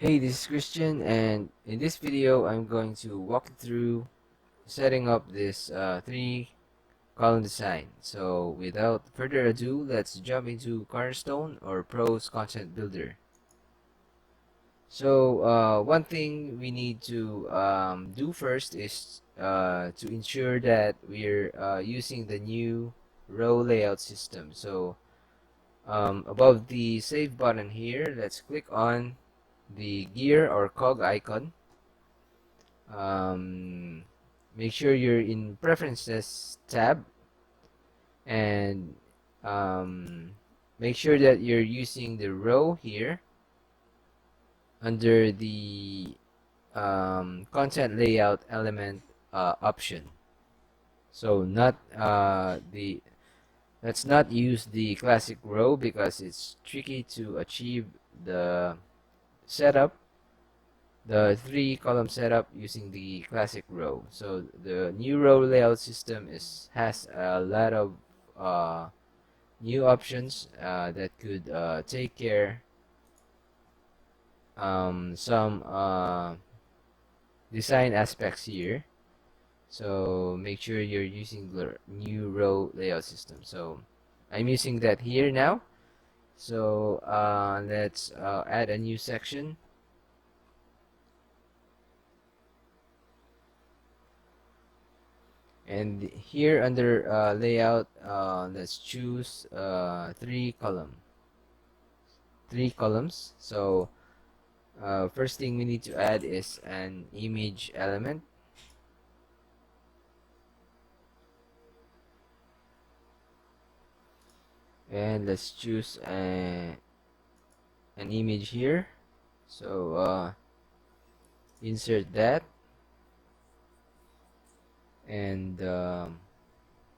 Hey, this is Christian, and in this video I'm going to walk you through setting up this three column design. So without further ado, let's jump into Cornerstone or Pros Content Builder. So one thing we need to do first is to ensure that we're using the new row layout system. So above the save button here, let's click on the gear or cog icon. um, Make sure you're in preferences tab, and make sure that you're using the row here under the content layout element option. So not the let's not use the classic row because it's tricky to achieve the setup, the three column setup using the classic row. So the new row layout system has a lot of uh, new options that could take care some design aspects here. So make sure you're using the new row layout system. So I'm using that here now. So let's add a new section. And here under layout, let's choose three columns. So first thing we need to add is an image element, and let's choose an image here. So insert that, and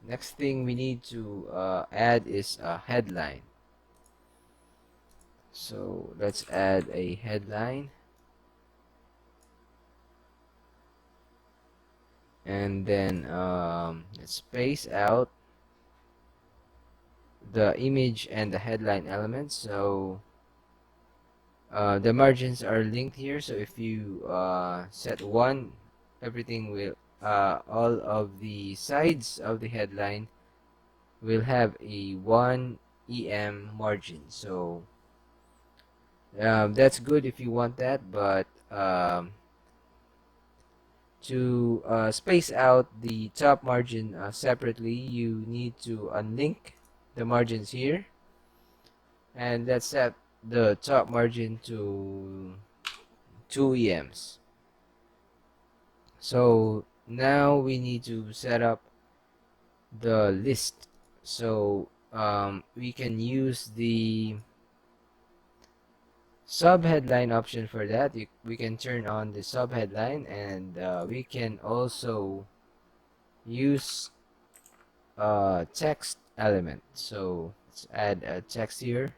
next thing we need to add is a headline. So let's add a headline, and then let's space out the image and the headline elements. So the margins are linked here, so if you set 1, everything will all of the sides of the headline will have a 1 EM margin. So that's good if you want that, but to space out the top margin separately, you need to unlink the margins here, and let's set the top margin to 2 EMs. So now we need to set up the list. So we can use the sub headline option for that. We can turn on the sub headline, and we can also use text element. So let's add a text here.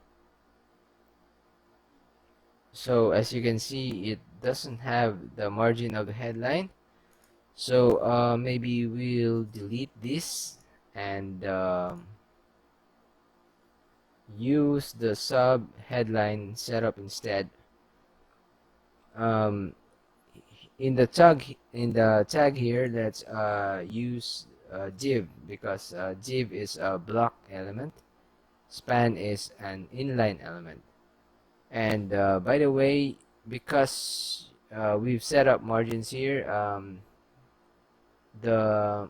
So as you can see, it doesn't have the margin of the headline. So maybe we'll delete this and use the sub headline setup instead. Um, in the tag here, let's use div, because div is a block element, span is an inline element. And by the way, because we've set up margins here, the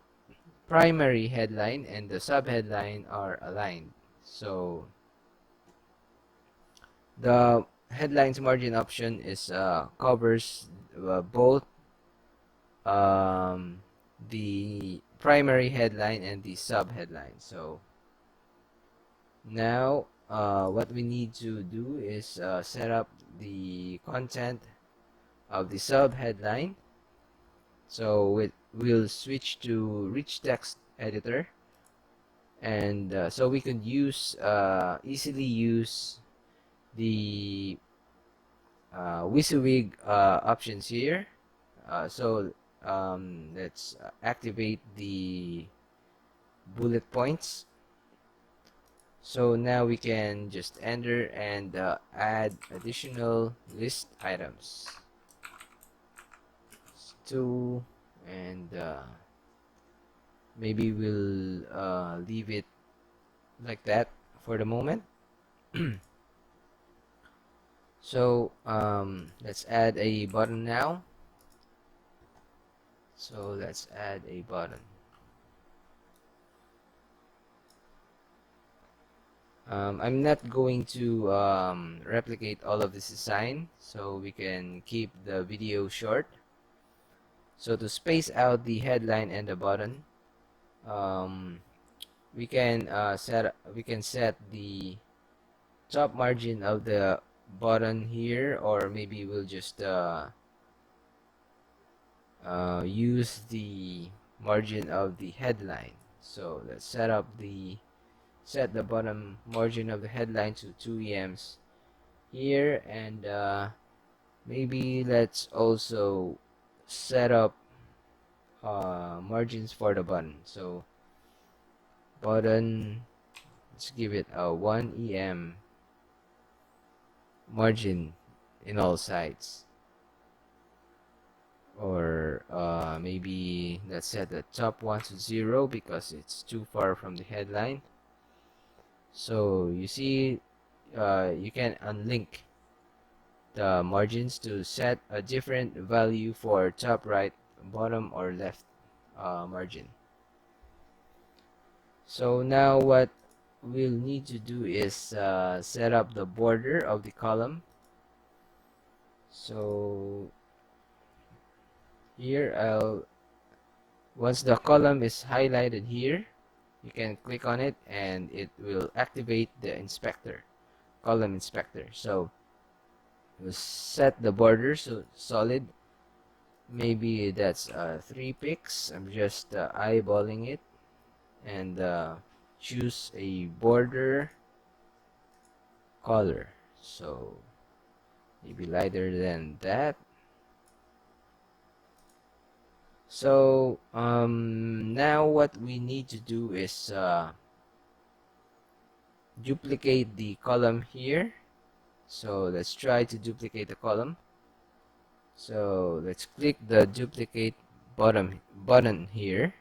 primary headline and the sub headline are aligned. So the headlines margin option is covers both the primary headline and the sub headline. So now what we need to do is set up the content of the sub headline. So we'll switch to rich text editor, and so we could use easily use the WYSIWYG options here. So let's activate the bullet points, So now we can just enter and add additional list items. 2, and maybe we'll leave it like that for the moment. So let's add a button now. So let's add a button. I'm not going to replicate all of this design, so we can keep the video short. So to space out the headline and the button, um, we can set the top margin of the button here, or maybe we'll just use the margin of the headline. So let's set the bottom margin of the headline to 2 EMs here, and maybe let's also set up margins for the button. So button, let's give it a 1 EM margin in all sides, or maybe let's set the top one to 0 because it's too far from the headline. So you see, you can unlink the margins to set a different value for top, right, bottom, or left margin. So now what we'll need to do is set up the border of the column. So here once the column is highlighted here, you can click on it and it will activate the inspector, column inspector. So we'll set the border so solid. Maybe that's 3 pixels. I'm just eyeballing it, and choose a border color, so maybe lighter than that. So now what we need to do is duplicate the column here. So let's try to duplicate the column. So let's click the duplicate button here.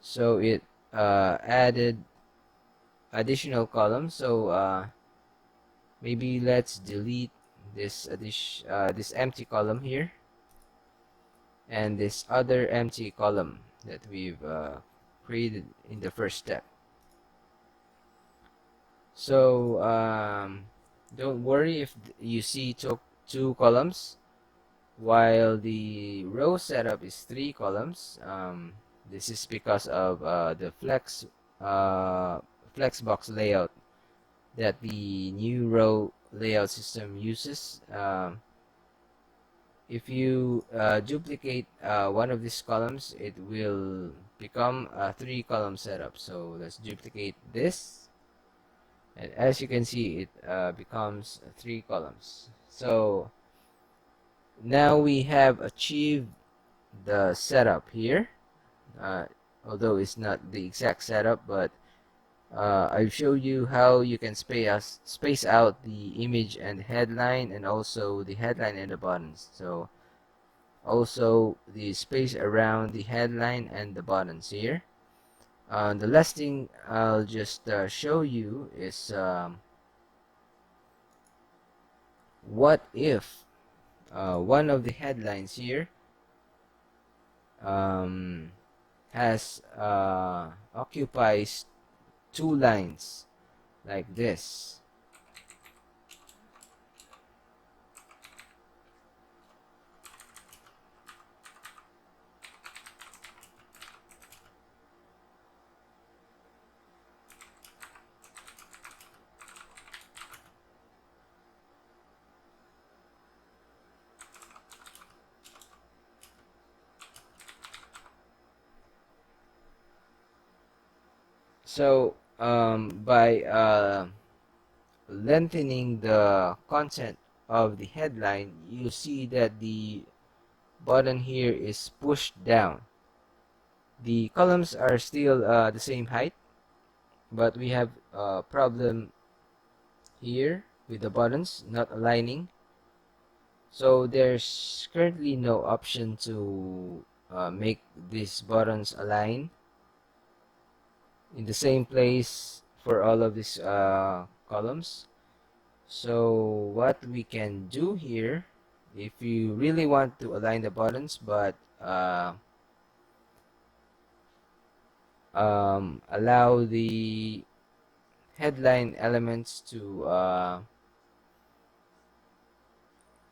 So it added additional column. So maybe let's delete this empty column here, and this other empty column that we've created in the first step. So don't worry if you see two columns while the row setup is 3 columns. This is because of the flexbox layout that the new row layout system uses. If you duplicate one of these columns, it will become a 3 column setup. So let's duplicate this, and as you can see, it becomes 3 columns. So now we have achieved the setup here, although it's not the exact setup, but I've showed you how you can space out the image and headline, and also the headline and the buttons. So also the space around the headline and the buttons here. The last thing I'll just show you is what if one of the headlines here has occupies 2 lines like this. So by lengthening the content of the headline, you see that the button here is pushed down. The columns are still the same height, but we have a problem here with the buttons not aligning. So there's currently no option to make these buttons align in the same place for all of these columns. So what we can do here, if you really want to align the buttons but allow the headline elements to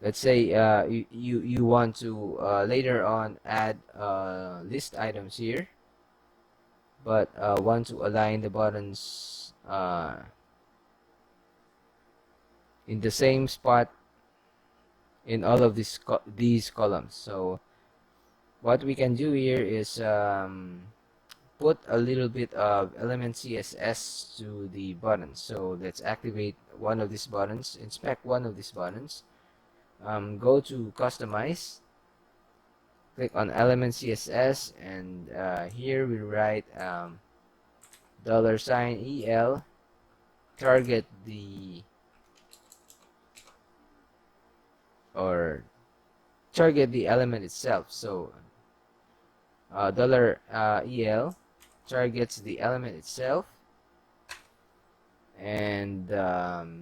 let's say you want to later on add list items here, but want to align the buttons in the same spot in all of these columns. So what we can do here is put a little bit of element CSS to the buttons. So let's activate one of these buttons, inspect one of these buttons, go to customize, click on element CSS, and here we write $EL, target the element itself. So $EL targets the element itself, and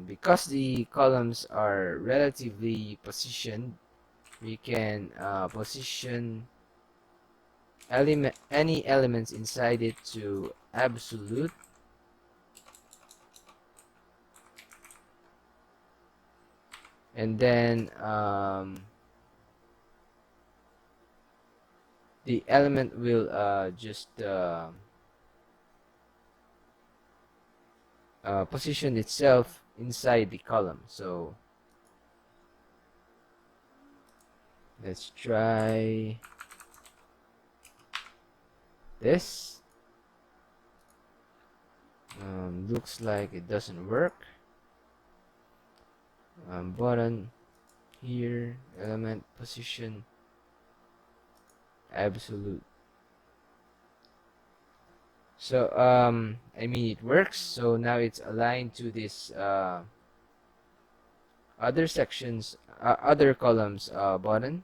because the columns are relatively positioned, we can position any elements inside it to absolute, and then the element will just position itself inside the column. So let's try this. Looks like it doesn't work. Button here, element position absolute. So I mean, it works. So now it's aligned to this other sections, other columns button.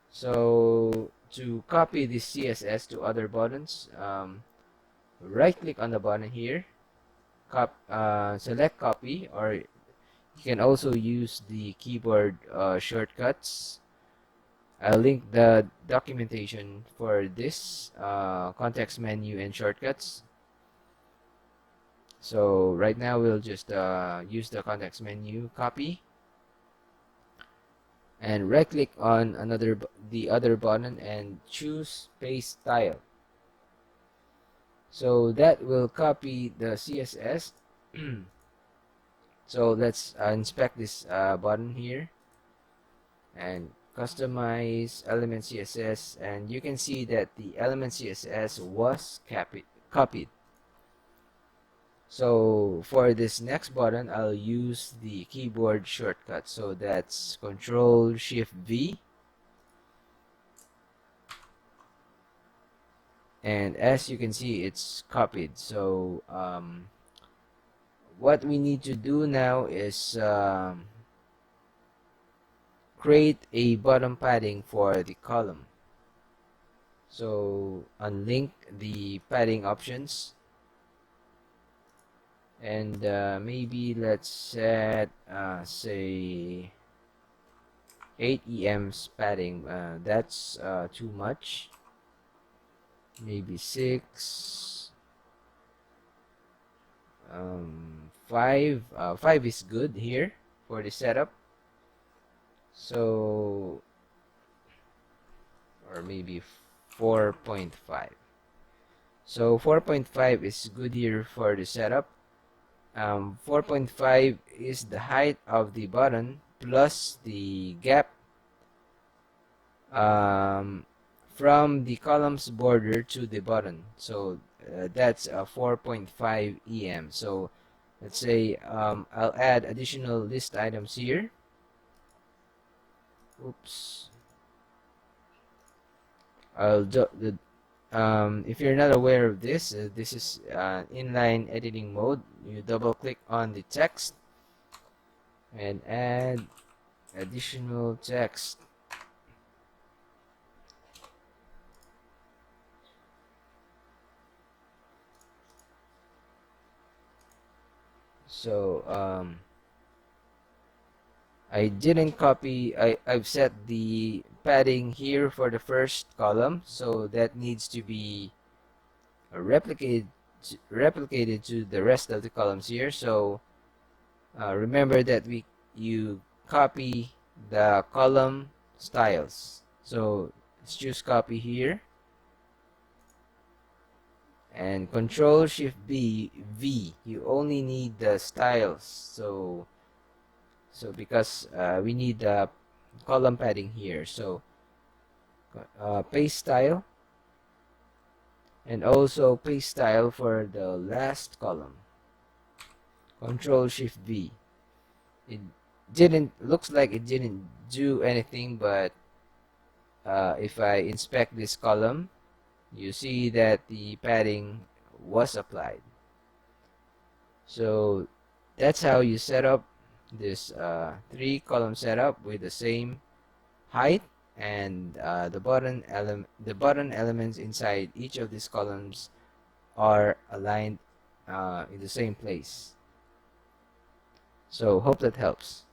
So to copy this CSS to other buttons, right click on the button here, select copy, or you can also use the keyboard shortcuts. I'll link the documentation for this context menu and shortcuts. So right now we'll just use the context menu, copy, and right click on the other button and choose paste style. So that will copy the CSS. So let's inspect this button here and customize element CSS, and you can see that the element CSS was copied. So for this next button, I'll use the keyboard shortcut. So that's Control Shift V, and as you can see, it's copied. So what we need to do now is create a bottom padding for the column. So unlink the padding options, and maybe let's set say 8 EMs padding. That's too much. Maybe 6. 5. 5 is good here for the setup. So, or maybe 4.5. So 4.5 is good here for the setup. 4.5 is the height of the button plus the gap from the column's border to the button. So that's a 4.5 EM. So let's say I'll add additional list items here. Oops. if you're not aware of this, this is inline editing mode. You double click on the text and add additional text. So I didn't copy. I've set the padding here for the first column, so that needs to be replicated to the rest of the columns here. So remember that you copy the column styles. So let's choose copy here and Control Shift V. You only need the styles. So because we need the column padding here, so paste style, and also paste style for the last column. Control Shift V. It looks like it didn't do anything, but if I inspect this column, you see that the padding was applied. So that's how you set up this 3-column setup with the same height, and the button elements inside each of these columns are aligned in the same place. So hope that helps.